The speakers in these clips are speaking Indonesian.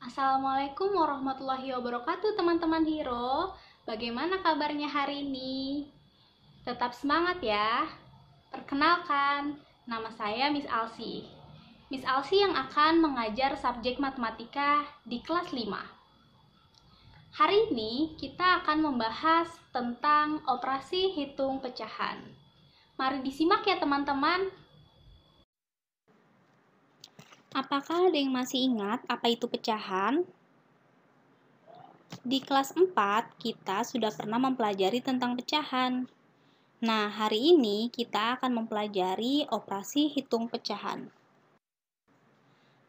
Assalamualaikum warahmatullahi wabarakatuh teman-teman Hero. Bagaimana kabarnya hari ini? Tetap semangat ya. Perkenalkan, nama saya Miss Alsi. Miss Alsi yang akan mengajar subjek matematika di kelas 5. Hari ini kita akan membahas tentang operasi hitung pecahan. Mari disimak ya teman-teman. Apakah ada yang masih ingat apa itu pecahan? Di kelas 4, kita sudah pernah mempelajari tentang pecahan. Nah, hari ini kita akan mempelajari operasi hitung pecahan.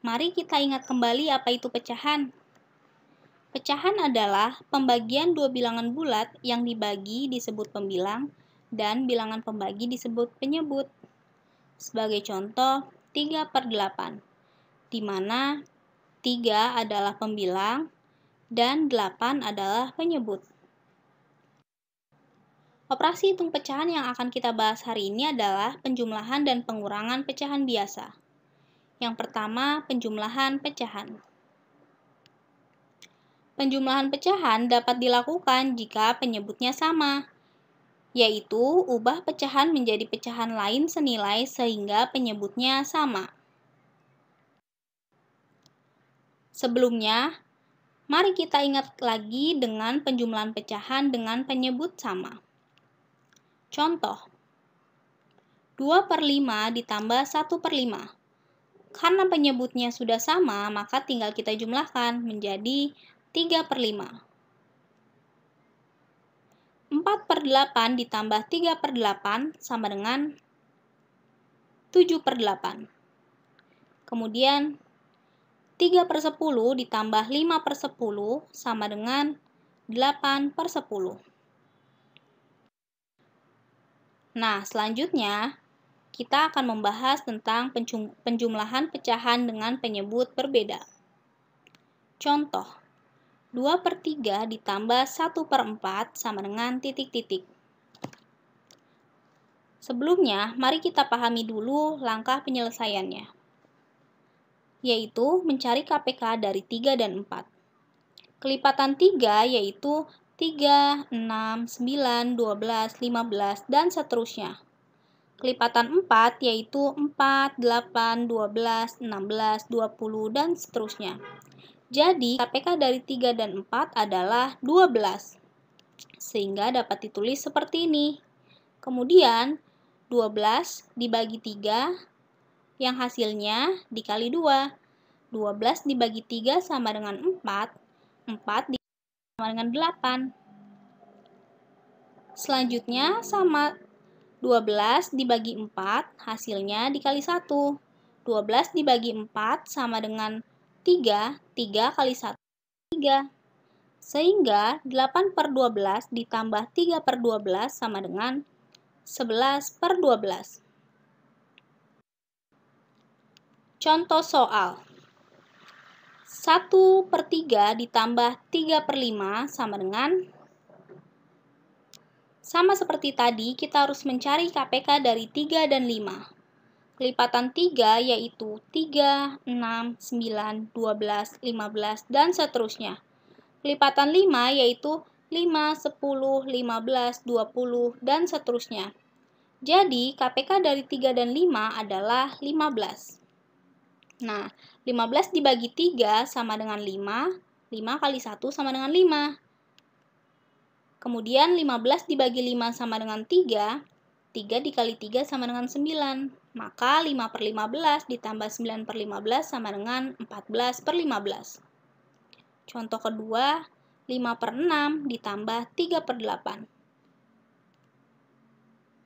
Mari kita ingat kembali apa itu pecahan. Pecahan adalah pembagian dua bilangan bulat yang dibagi disebut pembilang dan bilangan pembagi disebut penyebut. Sebagai contoh, 3/8, di mana 3 adalah pembilang dan 8 adalah penyebut. Operasi hitung pecahan yang akan kita bahas hari ini adalah penjumlahan dan pengurangan pecahan biasa. Yang pertama, penjumlahan pecahan. Penjumlahan pecahan dapat dilakukan jika penyebutnya sama, yaitu ubah pecahan menjadi pecahan lain senilai sehingga penyebutnya sama. Sebelumnya, mari kita ingat lagi dengan penjumlahan pecahan dengan penyebut sama. Contoh, 2/5 ditambah 1/5. Karena penyebutnya sudah sama, maka tinggal kita jumlahkan menjadi 3/5. 4/8 ditambah 3/8 sama dengan 7/8. Kemudian 3/10 ditambah 5/10 sama dengan 8/10. Nah, selanjutnya kita akan membahas tentang penjumlahan pecahan dengan penyebut berbeda. Contoh, 2/3 ditambah 1/4 sama dengan titik-titik. Sebelumnya, mari kita pahami dulu langkah penyelesaiannya, yaitu mencari KPK dari 3 dan 4. Kelipatan 3 yaitu 3, 6, 9, 12, 15, dan seterusnya. Kelipatan 4 yaitu 4, 8, 12, 16, 20, dan seterusnya. Jadi, KPK dari 3 dan 4 adalah 12. Sehingga dapat ditulis seperti ini. Kemudian, 12 dibagi 3, yang hasilnya dikali 2. 12 dibagi 3 sama dengan 4. 4 sama dengan 8. Selanjutnya, sama 12 dibagi 4, hasilnya dikali 1. 12 dibagi 4 sama dengan 3, 3 kali 1, 3. Sehingga 8/12 ditambah 3/12 sama dengan 11/12. Contoh soal. 1/3 ditambah 3/5 sama dengan, sama seperti tadi, kita harus mencari KPK dari 3 dan 5. Kelipatan 3 yaitu 3, 6, 9, 12, 15, dan seterusnya. Kelipatan 5 yaitu 5, 10, 15, 20, dan seterusnya. Jadi, KPK dari 3 dan 5 adalah 15. Nah, 15 dibagi 3 sama dengan 5, 5 kali 1 sama dengan 5. Kemudian 15 dibagi 5 sama dengan 3, 3 dikali 3 sama dengan 9. Maka 5/15 ditambah 9/15 sama dengan 14/15. Contoh kedua, 5/6 ditambah 3/8.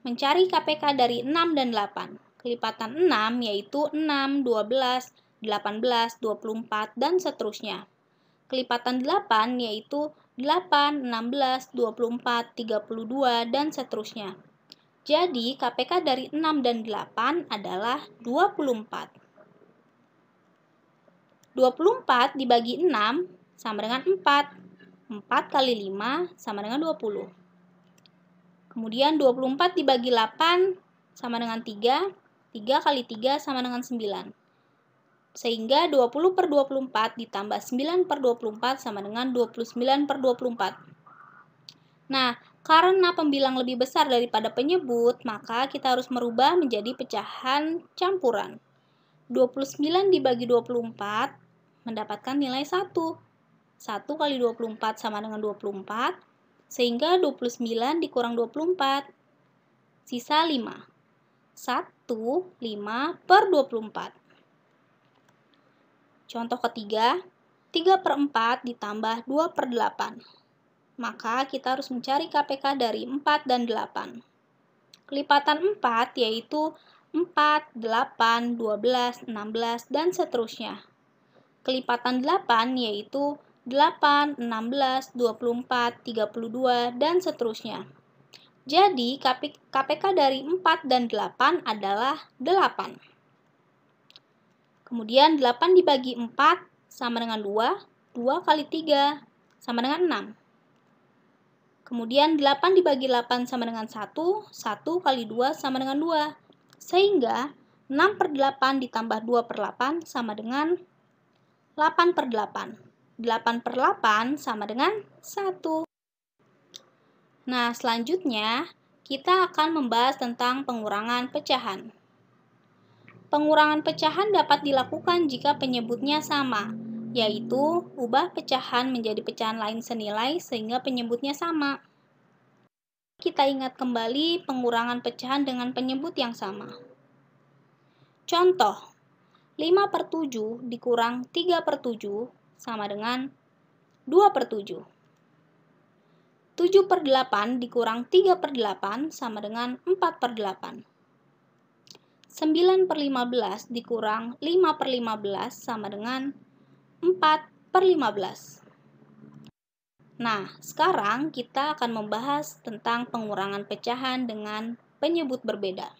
Mencari KPK dari 6 dan 8. Kelipatan 6 yaitu 6, 12, 18, 24, dan seterusnya. Kelipatan 8 yaitu 8, 16, 24, 32, dan seterusnya. Jadi, KPK dari 6 dan 8 adalah 24. 24 dibagi 6 sama dengan 4. 4 kali 5 sama dengan 20. Kemudian 24 dibagi 8 sama dengan 3. 3 kali 3 sama dengan 9. Sehingga 20 per 24 ditambah 9 per 24 sama dengan 29 per 24. Nah, karena pembilang lebih besar daripada penyebut, maka kita harus merubah menjadi pecahan campuran. 29 dibagi 24 mendapatkan nilai 1. 1 kali 24 sama dengan 24, sehingga 29 dikurang 24. Sisa 5. 1, 5 per 24. Contoh ketiga, 3 per 4 ditambah 2 per 8. Maka kita harus mencari KPK dari 4 dan 8. Kelipatan 4 yaitu 4, 8, 12, 16, dan seterusnya. Kelipatan 8 yaitu 8, 16, 24, 32, dan seterusnya. Jadi, KPK dari 4 dan 8 adalah 8. Kemudian 8 dibagi 4 sama dengan 2, 2 kali 3 sama dengan 6. Kemudian 8 dibagi 8 sama dengan 1, 1 kali 2 sama dengan 2. Sehingga 6 per 8 ditambah 2 per 8 sama dengan 8 per 8. 8 per 8 sama dengan 1. Nah, selanjutnya kita akan membahas tentang pengurangan pecahan. Pengurangan pecahan dapat dilakukan jika penyebutnya sama, yaitu ubah pecahan menjadi pecahan lain senilai sehingga penyebutnya sama. Kita ingat kembali pengurangan pecahan dengan penyebut yang sama. Contoh, 5 per 7 dikurang 3 per 7 sama dengan 2 per 7. 7 per 8 dikurang 3 per 8 sama dengan 4 per 8. 9 per 15 dikurang 5 per 15 sama dengan 4 per 15. Nah, sekarang kita akan membahas tentang pengurangan pecahan dengan penyebut berbeda.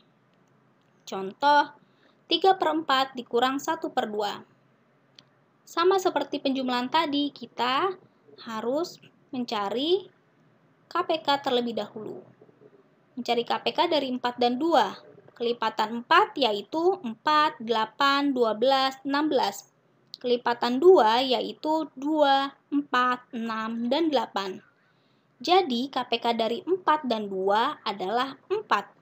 Contoh, 3 per 4 dikurang 1 per 2. Sama seperti penjumlahan tadi, kita harus mencari KPK terlebih dahulu. Mencari KPK dari 4 dan 2. Kelipatan 4 yaitu 4, 8, 12, 16. Kelipatan 2 yaitu 2, 4, 6, dan 8. Jadi KPK dari 4 dan 2 adalah 4.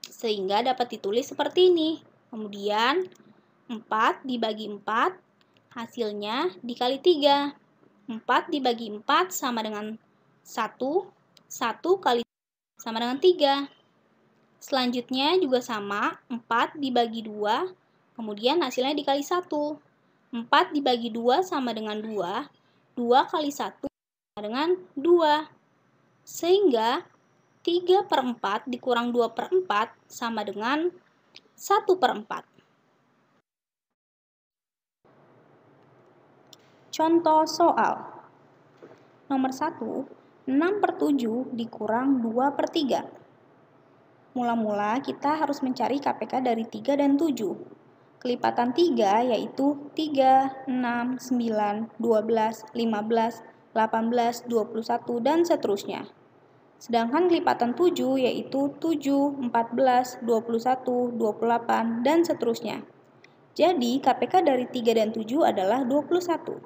Sehingga dapat ditulis seperti ini. Kemudian 4 dibagi 4, hasilnya dikali 3. 4 dibagi 4 sama dengan 1, 1 kali sama dengan 3. Selanjutnya juga sama, 4 dibagi 2, kemudian hasilnya dikali 1. 4 dibagi 2 sama dengan 2, 2 kali 1 sama dengan 2. Sehingga 3 per 4 dikurang 2 per 4 sama dengan 1 per 4. Contoh soal. Nomor 1, 6 per 7 dikurang 2 per 3. Mula-mula kita harus mencari KPK dari 3 dan 7. Kelipatan 3 yaitu 3, 6, 9, 12, 15, 18, 21, dan seterusnya. Sedangkan kelipatan 7 yaitu 7, 14, 21, 28, dan seterusnya. Jadi KPK dari 3 dan 7 adalah 21.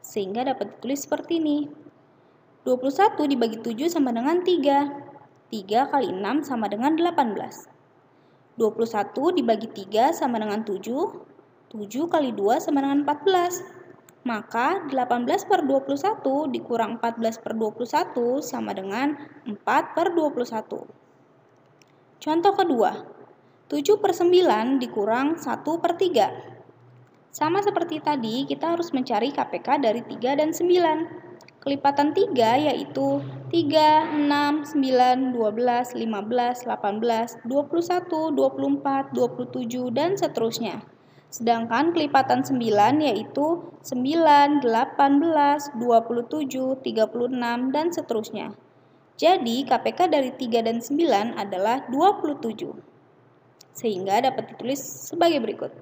Sehingga dapat ditulis seperti ini. 21 dibagi 7 sama dengan 3. 3 kali 6 sama dengan 18. 21 dibagi 3 sama dengan 7. 7 kali 2 sama dengan 14. Maka 18 per 21 dikurang 14 per 21 sama dengan 4 per 21. Contoh kedua, 7 per 9 dikurang 1 per 3. Sama seperti tadi, kita harus mencari KPK dari 3 dan 9. Kelipatan 3 yaitu 3, 6, 9, 12, 15, 18, 21, 24, 27, dan seterusnya. Sedangkan kelipatan 9 yaitu 9, 18, 27, 36, dan seterusnya. Jadi KPK dari 3 dan 9 adalah 27. Sehingga dapat ditulis sebagai berikut.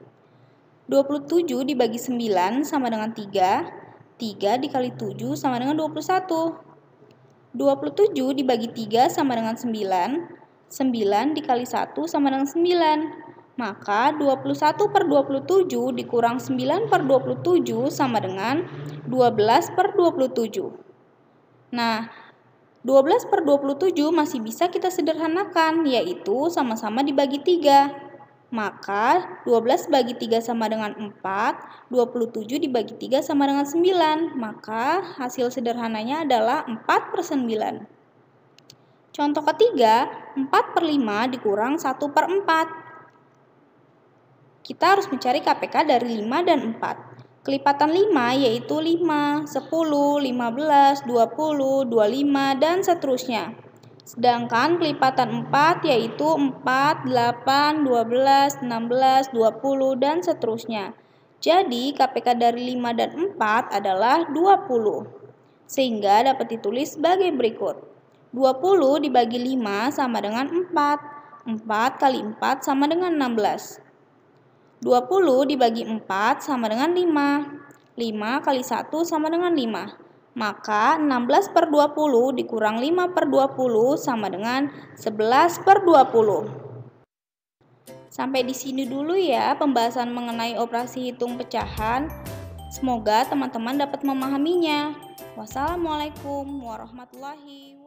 27 dibagi 9 sama dengan 3. 3 dikali 7 sama dengan 21. 27 dibagi 3 sama dengan 9. 9 dikali 1 sama dengan 9. Maka 21 per 27 dikurang 9 per 27 sama dengan 12 per 27. Nah, 12 per 27 masih bisa kita sederhanakan, yaitu sama-sama dibagi 3. Maka 12 bagi 3 sama dengan 4, 27 dibagi 3 sama dengan 9. Maka hasil sederhananya adalah 4 per 9. Contoh ketiga, 4 per 5 dikurang 1 per 4. Kita harus mencari KPK dari 5 dan 4. Kelipatan 5 yaitu 5, 10, 15, 20, 25, dan seterusnya. Sedangkan kelipatan 4 yaitu 4, 8, 12, 16, 20, dan seterusnya. Jadi KPK dari 5 dan 4 adalah 20. Sehingga dapat ditulis sebagai berikut. 20 dibagi 5 sama dengan 4. 4 kali 4 sama dengan 16. 20 dibagi 4 sama dengan 5. 5 kali 1 sama dengan 5. Maka 16 per 20 dikurang 5 per 20 sama dengan 11 per 20. Sampai di sini dulu ya pembahasan mengenai operasi hitung pecahan. Semoga teman-teman dapat memahaminya. Wassalamualaikum warahmatullahi wabarakatuh.